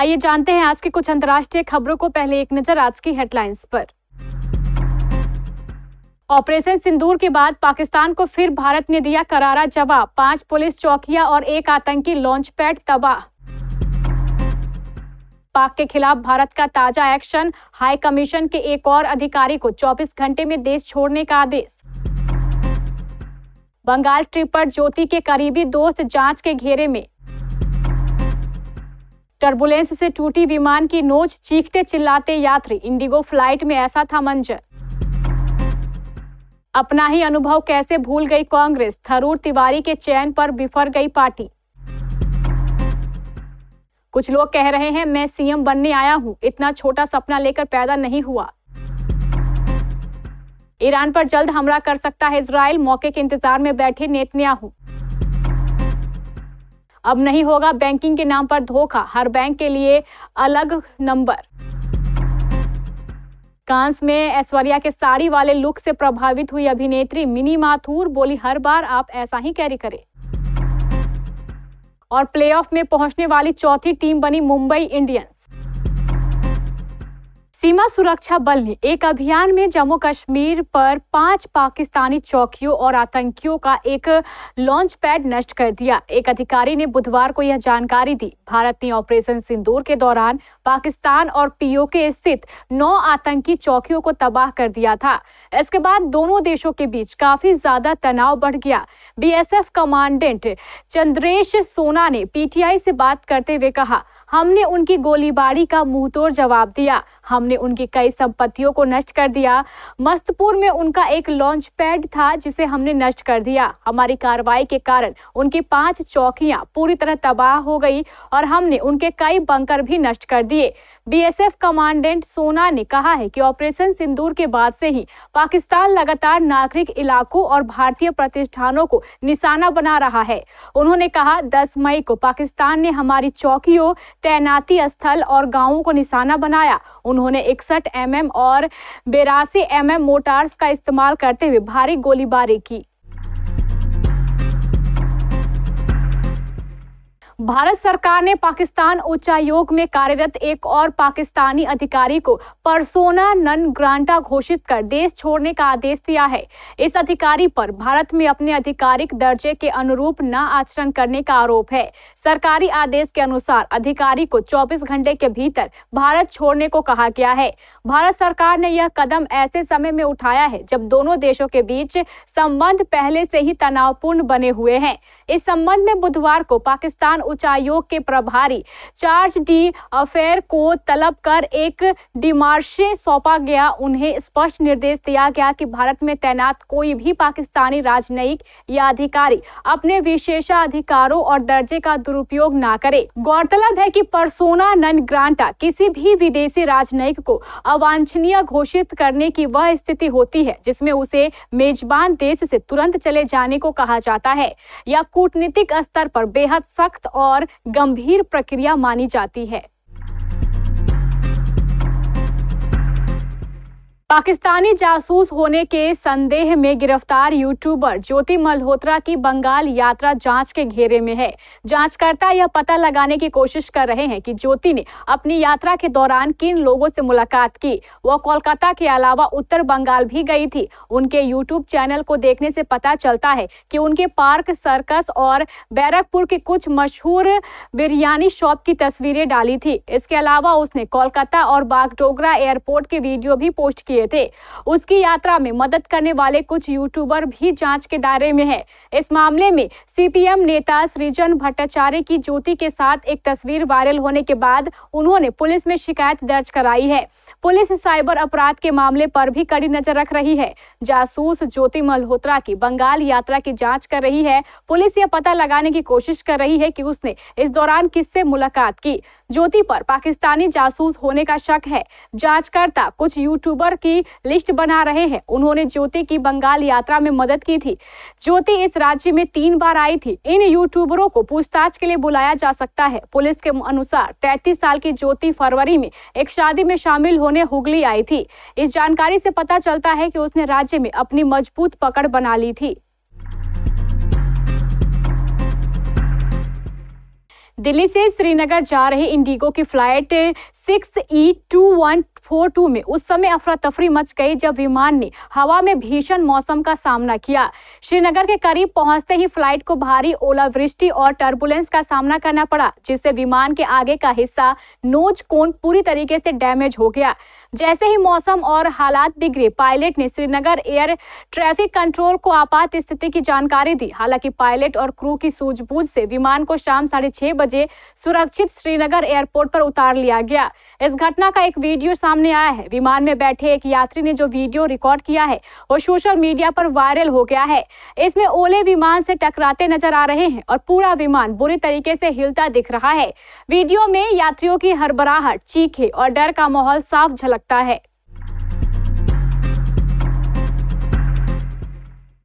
आइए जानते हैं आज की कुछ अंतर्राष्ट्रीय खबरों को। पहले एक नजर आज की हेडलाइंस पर। ऑपरेशन सिंदूर के बाद पाकिस्तान को फिर भारत ने दिया करारा जवाब। 5 पुलिस चौकियां और 1 आतंकी लॉन्च पैड तबाह। पाक के खिलाफ भारत का ताजा एक्शन। हाई कमीशन के एक और अधिकारी को 24 घंटे में देश छोड़ने का आदेश। बंगाल ट्रिप पर ज्योति के करीबी दोस्त जांच के घेरे में। टर्बुलेंस से टूटी विमान की नोच, चीखते चिल्लाते यात्री। इंडिगो फ्लाइट में ऐसा था मंजर। अपना ही अनुभव कैसे भूल गई कांग्रेस। थरूर तिवारी के चयन पर बिफर गई पार्टी। कुछ लोग कह रहे हैं मैं सीएम बनने आया हूं, इतना छोटा सपना लेकर पैदा नहीं हुआ। ईरान पर जल्द हमला कर सकता है इजराइल, मौके के इंतजार में बैठे नेतन्याहू। अब नहीं होगा बैंकिंग के नाम पर धोखा, हर बैंक के लिए अलग नंबर। कांस में ऐश्वर्या के साड़ी वाले लुक से प्रभावित हुई अभिनेत्री मिनी माथुर, बोली हर बार आप ऐसा ही कैरी करें। और प्लेऑफ में पहुंचने वाली चौथी टीम बनी मुंबई इंडियंस। सीमा सुरक्षा बल ने एक अभियान में जम्मू कश्मीर पर 5 पाकिस्तानी चौकियों और आतंकियों का एक लॉन्च पैड नष्ट कर दिया। एक अधिकारी ने बुधवार को यह जानकारी दी। भारत ने ऑपरेशन सिंदूर के दौरान पाकिस्तान और पीओके स्थित 9 आतंकी चौकियों को तबाह कर दिया था। इसके बाद दोनों देशों के बीच काफी ज्यादा तनाव बढ़ गया। बीएसएफ कमांडेंट चंद्रेश सोना ने पीटीआई से बात करते हुए कहा, हमने उनकी गोलीबारी का मुंहतोड़ जवाब दिया। हमने उनकी कई संपत्तियों को नष्ट कर दिया। मस्तपुर में उनका एक लॉन्च पैड था जिसे हमने नष्ट कर दिया। हमारी कार्रवाई के कारण उनकी 5 चौकियां पूरी तरह तबाह हो गई और हमने उनके कई बंकर भी नष्ट कर दिए। बीएसएफ कमांडेंट सोना ने कहा है कि ऑपरेशन सिंदूर के बाद से ही पाकिस्तान लगातार नागरिक इलाकों और भारतीय प्रतिष्ठानों को निशाना बना रहा है। उन्होंने कहा, 10 मई को पाकिस्तान ने हमारी चौकियों, तैनाती स्थल और गांवों को निशाना बनाया। उन्होंने 61 mm और 82 mm मोटार्स का इस्तेमाल करते हुए भारी गोलीबारी की। भारत सरकार ने पाकिस्तान उच्चायोग में कार्यरत एक और पाकिस्तानी अधिकारी को पर्सोना नन ग्रांटा घोषित कर देश छोड़ने का आदेश दिया है। इस अधिकारी पर भारत में अपने आधिकारिक दर्जे के अनुरूप न आचरण करने का आरोप है। सरकारी आदेश के अनुसार अधिकारी को 24 घंटे के भीतर भारत छोड़ने को कहा गया है। भारत सरकार ने यह कदम ऐसे समय में उठाया है जब दोनों देशों के बीच संबंध पहले से ही तनावपूर्ण बने हुए हैं। इस संबंध में बुधवार को पाकिस्तान उच्चायोग के प्रभारी चार्ज डी अफेयर को तलब कर एक डिमार्शे सौंपा गया। उन्हें स्पष्ट निर्देश दिया गया कि भारत में तैनात कोई भी पाकिस्तानी राजनयिक या अधिकारी अपने विशेषाधिकारों और दर्जे का दुरुपयोग ना करे। गौरतलब है कि पर्सोना नन ग्रांटा किसी भी विदेशी राजनयिक को अवांछनीय घोषित करने की वह स्थिति होती है जिसमें उसे मेजबान देश से तुरंत चले जाने को कहा जाता है या कूटनीतिक स्तर पर बेहद सख्त और गंभीर प्रक्रिया मानी जाती है। पाकिस्तानी जासूस होने के संदेह में गिरफ्तार यूट्यूबर ज्योति मल्होत्रा की बंगाल यात्रा जांच के घेरे में है। जांचकर्ता यह पता लगाने की कोशिश कर रहे हैं कि ज्योति ने अपनी यात्रा के दौरान किन लोगों से मुलाकात की। वह कोलकाता के अलावा उत्तर बंगाल भी गई थी। उनके यूट्यूब चैनल को देखने से पता चलता है कि उनके पार्क, सर्कस और बैरकपुर के कुछ मशहूर बिरयानी शॉप की तस्वीरें डाली थी। इसके अलावा उसने कोलकाता और बागडोगरा एयरपोर्ट के वीडियो भी पोस्ट किए थे। उसकी यात्रा में मदद करने वाले कुछ यूट्यूबर भी जांच के दायरे में है। इस मामले में सीपीएम नेता सृजन भट्टाचार्य की ज्योति के साथ एक तस्वीर वायरल होने के बाद उन्होंने पुलिस में शिकायत दर्ज कराई है। पुलिस साइबर अपराध के मामले पर भी कड़ी नजर रख रही है। जासूस ज्योति मल्होत्रा की बंगाल यात्रा की जांच कर रही है। पुलिस यह पता लगाने की कोशिश कर रही है कि उसने इस दौरान किससे मुलाकात की। ज्योति पर पाकिस्तानी जासूस होने का शक है। जांचकर्ता कुछ यूट्यूबर की लिस्ट बना रहे हैं। उन्होंने ज्योति की बंगाल यात्रा में मदद की थी। ज्योति इस राज्य में 3 बार आई थी। इन यूट्यूबरों को पूछताछ के लिए बुलाया जा सकता है। पुलिस के अनुसार 33 साल की ज्योति फरवरी में एक शादी में शामिल होने हुगली आई थी। इस जानकारी से पता चलता है कि उसने राज्य में अपनी मजबूत पकड़ बना ली थी। दिल्ली से श्रीनगर जा रही इंडिगो की फ्लाइट 6E2142 में उस समय अफरा तफरी मच गई जब विमान ने हवा में भीषण मौसम का सामना किया। श्रीनगर के करीब पहुंचते ही फ्लाइट को भारी ओलावृष्टि और टर्बुलेंस का सामना करना पड़ा, जिससे विमान के आगे का हिस्सा नोज कोन पूरी तरीके से डैमेज हो गया। जैसे ही मौसम और हालात बिगड़े, पायलट ने श्रीनगर एयर ट्रैफिक कंट्रोल को आपात स्थिति की जानकारी दी। हालांकि पायलट और क्रू की सूझबूझ से विमान को शाम 6:30 बजे सुरक्षित श्रीनगर एयरपोर्ट पर उतार लिया गया। इस घटना का एक वीडियो सामने आया है। विमान में बैठे एक यात्री ने जो वीडियो रिकॉर्ड किया है वो सोशल मीडिया पर वायरल हो गया है। इसमें ओले विमान से टकराते नजर आ रहे हैं और पूरा विमान बुरी तरीके से हिलता दिख रहा है। वीडियो में यात्रियों की हड़बड़ाहट, चीखें और डर का माहौल साफ झलकता है।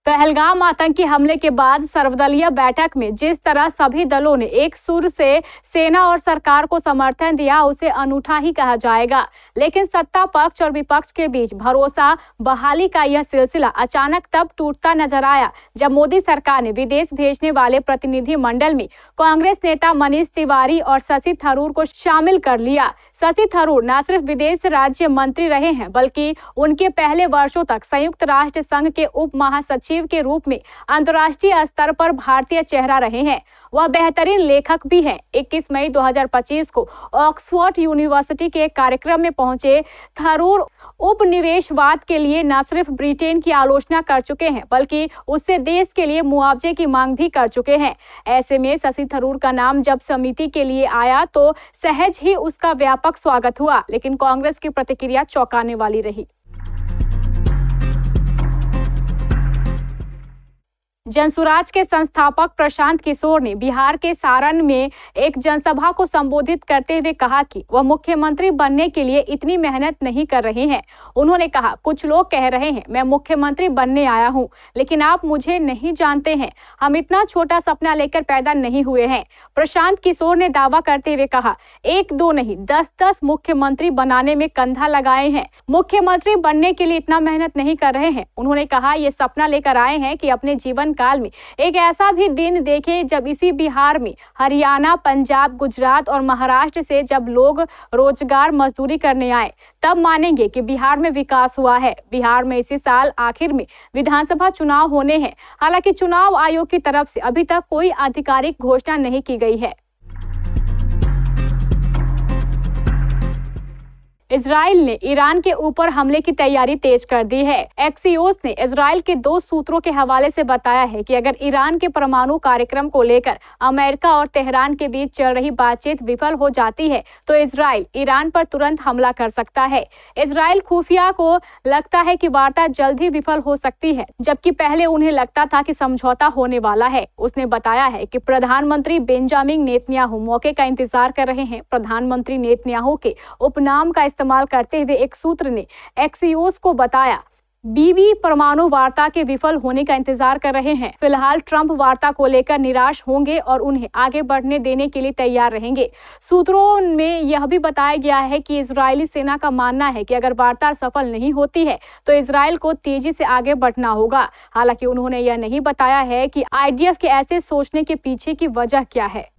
पहलगाम आतंकी हमले के बाद सर्वदलीय बैठक में जिस तरह सभी दलों ने एक सुर से सेना और सरकार को समर्थन दिया, उसे अनूठा ही कहा जाएगा। लेकिन सत्ता पक्ष और विपक्ष के बीच भरोसा बहाली का यह सिलसिला अचानक तब टूटता नजर आया जब मोदी सरकार ने विदेश भेजने वाले प्रतिनिधि मंडल में कांग्रेस नेता मनीष तिवारी और शशि थरूर को शामिल कर लिया। शशि थरूर न सिर्फ विदेश राज्य मंत्री रहे हैं, बल्कि उनके पहले वर्षों तक संयुक्त राष्ट्र संघ के उप महासचिव के रूप में अंतर्राष्ट्रीय स्तर पर भारतीय चेहरा रहे हैं। वह बेहतरीन लेखक भी हैं। 21 मई 2025 को ऑक्सफोर्ड यूनिवर्सिटी के एक कार्यक्रम में पहुंचे थरूर उपनिवेशवाद के लिए न सिर्फ ब्रिटेन की आलोचना कर चुके हैं, बल्कि उससे देश के लिए मुआवजे की मांग भी कर चुके हैं। ऐसे में शशि थरूर का नाम जब समिति के लिए आया तो सहज ही उसका व्यापक स्वागत हुआ, लेकिन कांग्रेस की प्रतिक्रिया चौंकाने वाली रही। जनसुराज के संस्थापक प्रशांत किशोर ने बिहार के सारण में एक जनसभा को संबोधित करते हुए कहा कि वह मुख्यमंत्री बनने के लिए इतनी मेहनत नहीं कर रहे हैं। उन्होंने कहा, कुछ लोग कह रहे हैं मैं मुख्यमंत्री बनने आया हूं, लेकिन आप मुझे नहीं जानते हैं। हम इतना छोटा सपना लेकर पैदा नहीं हुए हैं। प्रशांत किशोर ने दावा करते हुए कहा, 1-2 नहीं 10-10 मुख्यमंत्री बनाने में कंधा लगाए हैं। मुख्यमंत्री बनने के लिए इतना मेहनत नहीं कर रहे हैं। उन्होंने कहा, ये सपना लेकर आए हैं कि अपने जीवन काल में एक ऐसा भी दिन देखे जब इसी बिहार में हरियाणा, पंजाब, गुजरात और महाराष्ट्र से जब लोग रोजगार मजदूरी करने आए, तब मानेंगे कि बिहार में विकास हुआ है। बिहार में इसी साल आखिर में विधानसभा चुनाव होने हैं। हालांकि चुनाव आयोग की तरफ से अभी तक कोई आधिकारिक घोषणा नहीं की गई है। इजराइल ने ईरान के ऊपर हमले की तैयारी तेज कर दी है। एक्सियोस ने इजराइल के 2 सूत्रों के हवाले से बताया है कि अगर ईरान के परमाणु कार्यक्रम को लेकर अमेरिका और तेहरान के बीच चल रही बातचीत विफल हो जाती है तो इजराइल ईरान पर तुरंत हमला कर सकता है। इजराइल खुफिया को लगता है कि वार्ता जल्द ही विफल हो सकती है, जबकि पहले उन्हें लगता था कि समझौता होने वाला है। उसने बताया है कि प्रधानमंत्री बेंजामिन नेतन्याहू मौके का इंतजार कर रहे हैं। प्रधानमंत्री नेतन्याहू के उपनाम का इस्तेमाल करते हुए एक सूत्र ने एक्सियोस को बताया, बीबी परमाणु वार्ता के विफल होने का इंतजार कर रहे हैं। फिलहाल ट्रंप वार्ता को लेकर निराश होंगे और उन्हें आगे बढ़ने देने के लिए तैयार रहेंगे। सूत्रों में यह भी बताया गया है कि इजरायली सेना का मानना है कि अगर वार्ता सफल नहीं होती है तो इजराइल को तेजी से आगे बढ़ना होगा। हालांकि उन्होंने यह नहीं बताया है कि आईडीएफ के ऐसे सोचने के पीछे की वजह क्या है।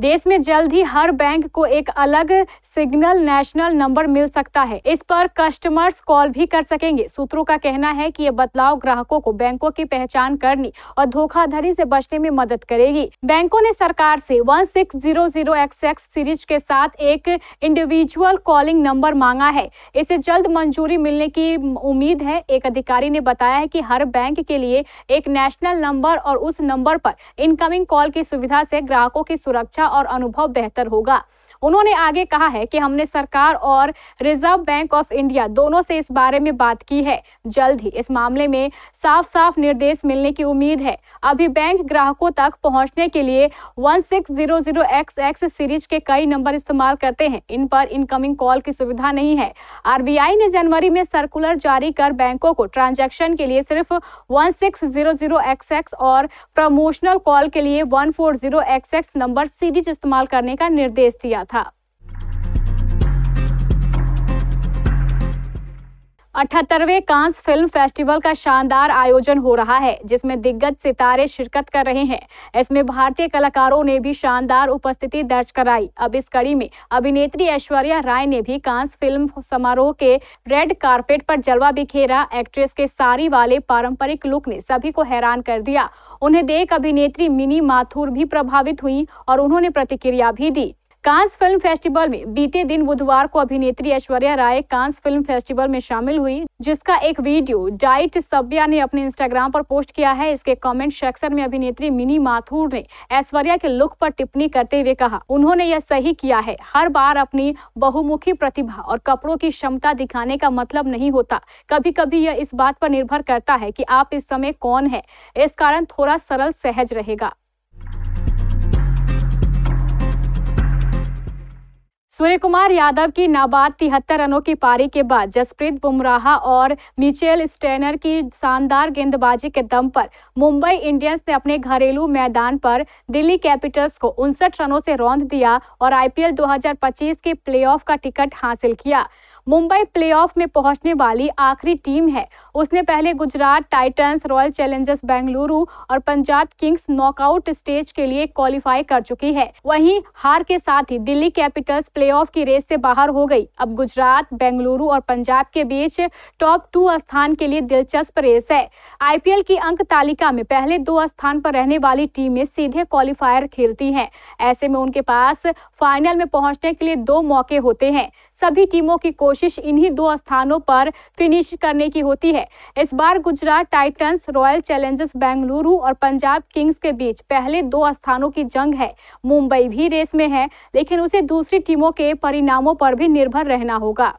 देश में जल्द ही हर बैंक को एक अलग सिग्नल नेशनल नंबर मिल सकता है। इस पर कस्टमर्स कॉल भी कर सकेंगे। सूत्रों का कहना है कि यह बदलाव ग्राहकों को बैंकों की पहचान करने और धोखाधड़ी से बचने में मदद करेगी। बैंकों ने सरकार से 1600XX सीरीज के साथ एक इंडिविजुअल कॉलिंग नंबर मांगा है। इसे जल्द मंजूरी मिलने की उम्मीद है। एक अधिकारी ने बताया है कि हर बैंक के लिए एक नेशनल नंबर और उस नंबर पर इनकमिंग कॉल की सुविधा से ग्राहकों की सुरक्षा और अनुभव बेहतर होगा। उन्होंने आगे कहा है कि हमने सरकार और रिजर्व बैंक ऑफ इंडिया दोनों से इस बारे में बात की है। जल्द ही इस मामले में साफ निर्देश मिलने की उम्मीद है। अभी बैंक ग्राहकों तक पहुंचने के लिए 1600XX सीरीज के कई नंबर इस्तेमाल करते हैं। इन पर इनकमिंग कॉल की सुविधा नहीं है। आरबीआई ने जनवरी में सर्कुलर जारी कर बैंकों को ट्रांजैक्शन के लिए सिर्फ 1600XX और प्रमोशनल कॉल के लिए 140XX नंबर सीरीज इस्तेमाल करने का निर्देश दिया था। 78वें कांस फिल्म फेस्टिवल का शानदार आयोजन हो रहा है, जिसमें दिग्गज सितारे शिरकत कर रहे हैं। इसमें भारतीय कलाकारों ने भी शानदार उपस्थिति दर्ज कराई। अब इस कड़ी में अभिनेत्री ऐश्वर्या राय ने भी कांस फिल्म समारोह के रेड कारपेट पर जलवा बिखेरा। एक्ट्रेस के साड़ी वाले पारंपरिक लुक ने सभी को हैरान कर दिया। उन्हें देख अभिनेत्री मिनी माथुर भी प्रभावित हुई और उन्होंने प्रतिक्रिया भी दी। कांस फिल्म फेस्टिवल में बीते दिन बुधवार को अभिनेत्री Aishwarya Rai Cannes film festival में शामिल हुई, जिसका एक वीडियो डाइट सब्या ने अपने इंस्टाग्राम पर पोस्ट किया है। इसके कमेंट सेक्शन में अभिनेत्री मिनी माथुर ने ऐश्वर्या के लुक पर टिप्पणी करते हुए कहा, उन्होंने यह सही किया है। हर बार अपनी बहुमुखी प्रतिभा और कपड़ों की क्षमता दिखाने का मतलब नहीं होता। कभी कभी यह इस बात पर निर्भर करता है कि आप इस समय कौन है। इस कारण थोड़ा सरल सहज रहेगा। सूर्यकुमार यादव की नाबाद 73 रनों की पारी के बाद जसप्रीत बुमराह और मिचेल स्टेनर की शानदार गेंदबाजी के दम पर मुंबई इंडियंस ने अपने घरेलू मैदान पर दिल्ली कैपिटल्स को 59 रनों से रौंद दिया और आईपीएल 2025 के प्लेऑफ का टिकट हासिल किया। मुंबई प्लेऑफ में पहुंचने वाली आखिरी टीम है। उसने पहले Gujarat titans, royal challengers Bengaluru और पंजाब किंग्स नॉकआउट स्टेज के लिए क्वालिफाई कर चुकी है। वहीं हार के साथ ही दिल्ली कैपिटल्स प्लेऑफ की रेस से बाहर हो गई। अब गुजरात, बेंगलुरु और पंजाब के बीच टॉप 2 स्थान के लिए दिलचस्प रेस है। आईपीएल की अंक तालिका में पहले 2 स्थान पर रहने वाली टीमें सीधे क्वालिफायर खेलती हैं। ऐसे में उनके पास फाइनल में पहुंचने के लिए 2 मौके होते हैं। सभी टीमों की कोशिश इन्हीं 2 स्थानों पर फिनिश करने की होती है। इस बार Gujarat titans, royal challengers Bengaluru और पंजाब किंग्स के बीच पहले 2 स्थानों की जंग है। मुंबई भी रेस में है, लेकिन उसे दूसरी टीमों के परिणामों पर भी निर्भर रहना होगा।